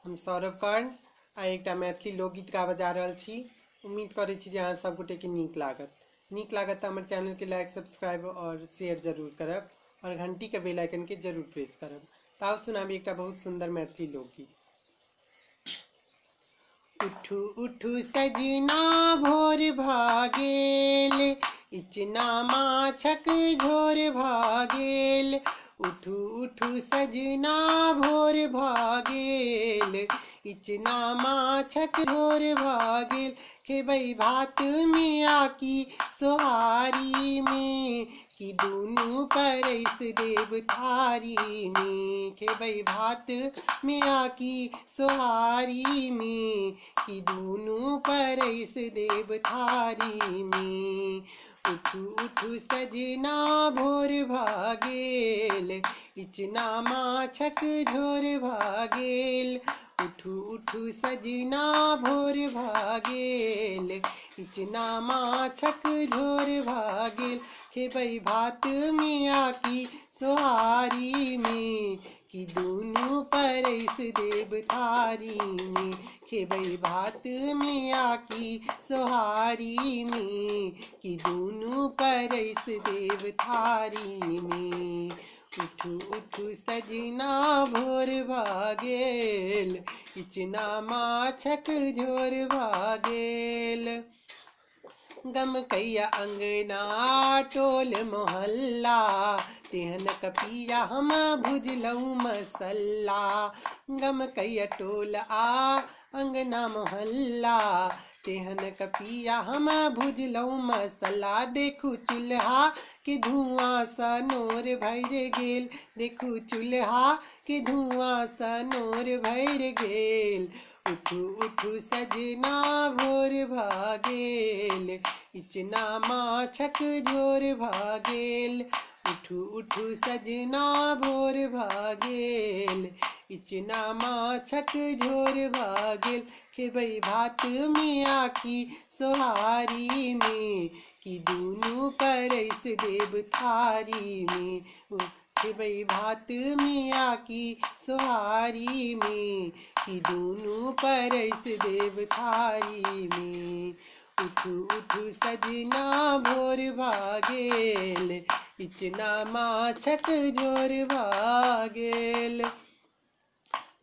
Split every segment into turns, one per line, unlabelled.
हम सौरभ कर्ण आ एकटा मैथिली लोकगीत गाबऽ जा रहल छी। उम्मीद करै छी जे अहाँ सब गोटेके नीक लागत तऽ हमर चैनलके लाइक सब्सक्राइब और शेयर जरूर करब और घंटीके बेल आइकनके जरूर प्रेस करब। तऽ आउ सुनाबी एकटा बहुत सुंदर मैथिली लोकगीत। उठू उठू सजना भोर भागेल, इचना माछक झोर भागेल। उठू उठू सजना भोर भागेल, इचना माछक झोर भागेल। खेबै भात मिया की सोहारी में, कि दुनू परैस देव थारी में। खेबै भात मिया की सोहारी में, कि दुनू परैस देव थारी में। उठू उठू सजना भोर भागेल, इचना माछक झोर भागेल। उठू उठू सजना भोर भागेल, इचना माछक झोर भागेल। खेबै भात मिया की सोहारी में, कि दुनू परैस देव थारी में। खेबै भात मिया की सोहारी में, कि दुनू परैस देव थारी में। उठू उठू सजना भोर भागेल, इचना माछक झोर भागेल। गमकैया अंगना टोल मोहल्ला, तेहन कपिया हम भुजलऊ मसल्ला। गमकैया टोल आ अंगना मोहल्ला, तेहन कपिया हम भुजलऊ मसल्ला। देखू चूल्हा के धुआं सा नोर भर गेल, देखू चूल्हा के धुआं सा नोर भर गेल। उठू उठू सजना भोर भागेल, इचना माछक झोर भागेल। उठू उठू सजना भोर भागेल, इचना माछक झोर भागेल। खेबै भात मिया की सोहारी में, कि दुनू परैस देव थारी में। खेबै भात मिया की सोहारी में, कि दुनू परैस देव थारी में। उठू उठू सजना भोर भागेल, इचना माछक झोर भागेल।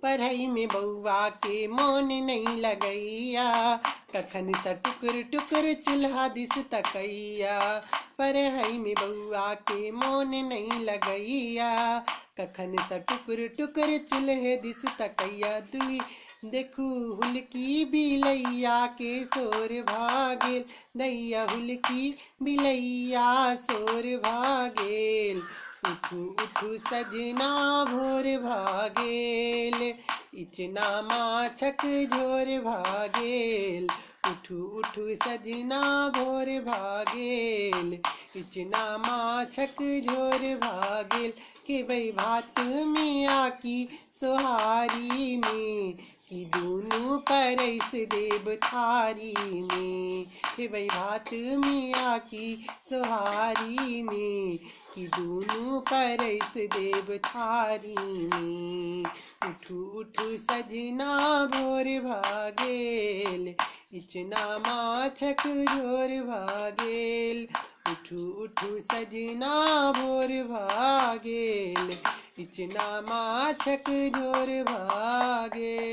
पढ़ाई में बउआ के मोन नहीं लगैया, कखन त टुकुर टुकुर चूल्हा दिस तकैया। पढ़ाई में बउआ के मोन नहीं लगैया, कखन त टुकुर टुकुर चूल्हे दिस तकैया। दुई देखू हुलकी बिलैया के शोर भागेल, दैया हुलकी बिलैया शोर भागेल। उठू उठू सजना भोर भागेल, इचना माछक झोर भागेल। उठू उठू सजना भोर भागेल, इचना माछक झोर भागेल। खेबै भात मिया की सोहारी में, कि दुनू परैस देव थारी में। खेबै भात मिया की सोहारी में, कि दुनू परैस देव थारी में। उठू उठू सजना भोर भागेल, इचना माछक झोर भागेल। उठू उठू सजना भोर भागेल, इचना माछक झोर भागेल।